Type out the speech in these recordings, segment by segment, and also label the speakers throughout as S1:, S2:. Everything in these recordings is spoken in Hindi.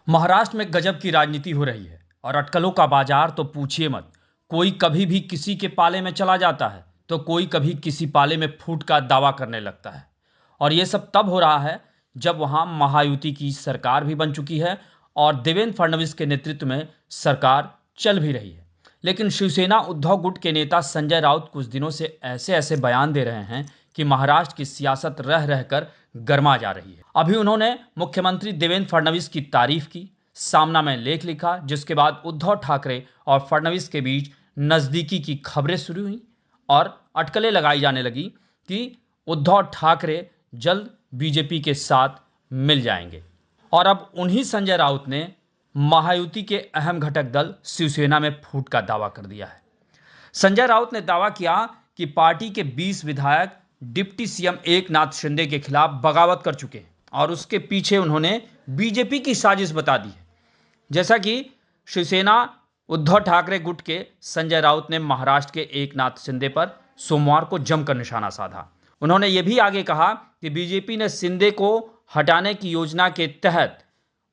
S1: महाराष्ट्र में गजब की राजनीति हो रही है और अटकलों का बाजार तो पूछिए मत। कोई कभी भी किसी के पाले में चला जाता है तो कोई कभी किसी पाले में फूट का दावा करने लगता है। और ये सब तब हो रहा है जब वहां महायुति की सरकार भी बन चुकी है और देवेंद्र फडणवीस के नेतृत्व में सरकार चल भी रही है। लेकिन शिवसेना उद्धव गुट के नेता संजय राउत कुछ दिनों से ऐसे ऐसे बयान दे रहे हैं कि महाराष्ट्र की सियासत रह रहकर गर्मा जा रही है। अभी उन्होंने मुख्यमंत्री देवेंद्र फडणवीस की तारीफ की, सामना में लेख लिखा, जिसके बाद उद्धव ठाकरे और फडणवीस के बीच नजदीकी की खबरें शुरू हुई और अटकलें लगाई जाने लगी कि उद्धव ठाकरे जल्द बीजेपी के साथ मिल जाएंगे। और अब उन्हीं संजय राउत ने महायुति के अहम घटक दल शिवसेना में फूट का दावा कर दिया है। संजय राउत ने दावा किया कि पार्टी के 20 विधायक डिप्टी सीएम एकनाथ शिंदे के खिलाफ बगावत कर चुके हैं और उसके पीछे उन्होंने बीजेपी की साजिश बता दी है। जैसा कि शिवसेना उद्धव ठाकरे गुट के संजय राउत ने महाराष्ट्र के एकनाथ शिंदे पर सोमवार को जमकर निशाना साधा। उन्होंने ये भी आगे कहा कि बीजेपी ने शिंदे को हटाने की योजना के तहत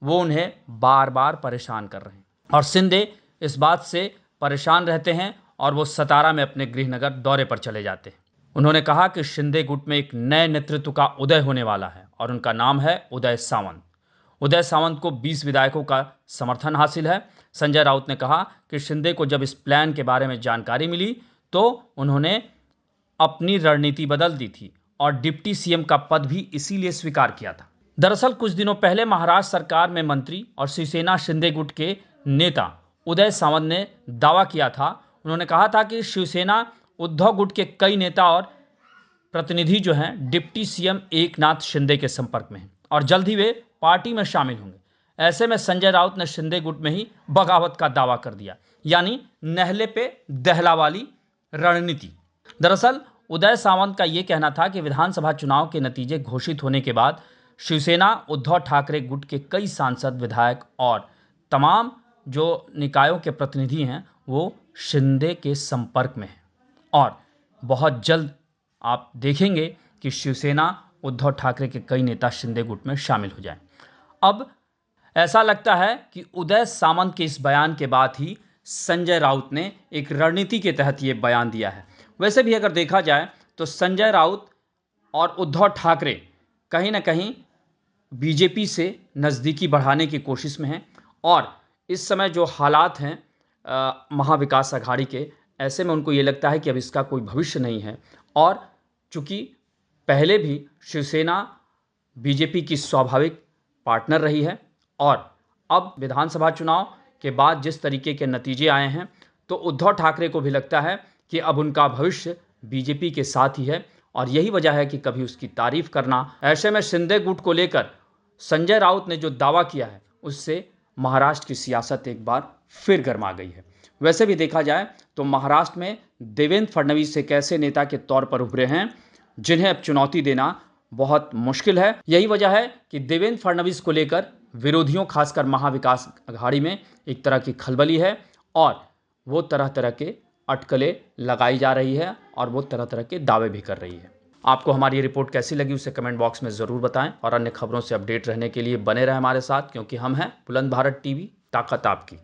S1: वो उन्हें बार बार परेशान कर रहे हैं और शिंदे इस बात से परेशान रहते हैं और वो सतारा में अपने गृहनगर दौरे पर चले जाते हैं। उन्होंने कहा कि शिंदे गुट में एक नए नेतृत्व का उदय होने वाला है और उनका नाम है उदय सामंत। उदय सामंत को 20 विधायकों का समर्थन हासिल है। संजय राउत ने कहा कि शिंदे को जब इस प्लान के बारे में जानकारी मिली तो उन्होंने अपनी रणनीति बदल दी थी और डिप्टी सीएम का पद भी इसीलिए स्वीकार किया था। दरअसल कुछ दिनों पहले महाराष्ट्र सरकार में मंत्री और शिवसेना शिंदे गुट के नेता उदय सामंत ने दावा किया था। उन्होंने कहा था कि शिवसेना उद्धव गुट के कई नेता और प्रतिनिधि जो हैं डिप्टी सीएम एकनाथ शिंदे के संपर्क में हैं और जल्द ही वे पार्टी में शामिल होंगे। ऐसे में संजय राउत ने शिंदे गुट में ही बगावत का दावा कर दिया, यानी नहले पे दहला वाली रणनीति। दरअसल उदय सामंत का यह कहना था कि विधानसभा चुनाव के नतीजे घोषित होने के बाद शिवसेना उद्धव ठाकरे गुट के कई सांसद, विधायक और तमाम जो निकायों के प्रतिनिधि हैं वो शिंदे के संपर्क में हैं और बहुत जल्द आप देखेंगे कि शिवसेना उद्धव ठाकरे के कई नेता शिंदे गुट में शामिल हो जाएं। अब ऐसा लगता है कि उदय सामंत के इस बयान के बाद ही संजय राउत ने एक रणनीति के तहत ये बयान दिया है। वैसे भी अगर देखा जाए तो संजय राउत और उद्धव ठाकरे कहीं ना कहीं बीजेपी से नज़दीकी बढ़ाने की कोशिश में हैं और इस समय जो हालात हैं महाविकास अघाड़ी के, ऐसे में उनको ये लगता है कि अब इसका कोई भविष्य नहीं है। और चूंकि पहले भी शिवसेना बीजेपी की स्वाभाविक पार्टनर रही है और अब विधानसभा चुनाव के बाद जिस तरीके के नतीजे आए हैं तो उद्धव ठाकरे को भी लगता है कि अब उनका भविष्य बीजेपी के साथ ही है और यही वजह है कि कभी उसकी तारीफ करना। ऐसे में शिंदे गुट को लेकर संजय राउत ने जो दावा किया है उससे महाराष्ट्र की सियासत एक बार फिर गर्मा गई है। वैसे भी देखा जाए तो महाराष्ट्र में देवेंद्र फडणवीस एक ऐसे नेता के तौर पर उभरे हैं जिन्हें अब चुनौती देना बहुत मुश्किल है। यही वजह है कि देवेंद्र फडणवीस को लेकर विरोधियों, खासकर महाविकास अघाड़ी में एक तरह की खलबली है और वो तरह तरह के अटकलें लगाई जा रही है और वो तरह तरह के दावे भी कर रही है। आपको हमारी ये रिपोर्ट कैसी लगी उसे कमेंट बॉक्स में ज़रूर बताएं और अन्य खबरों से अपडेट रहने के लिए बने रहें हमारे साथ, क्योंकि हम हैं बुलंद भारत टीवी, ताकत आपकी।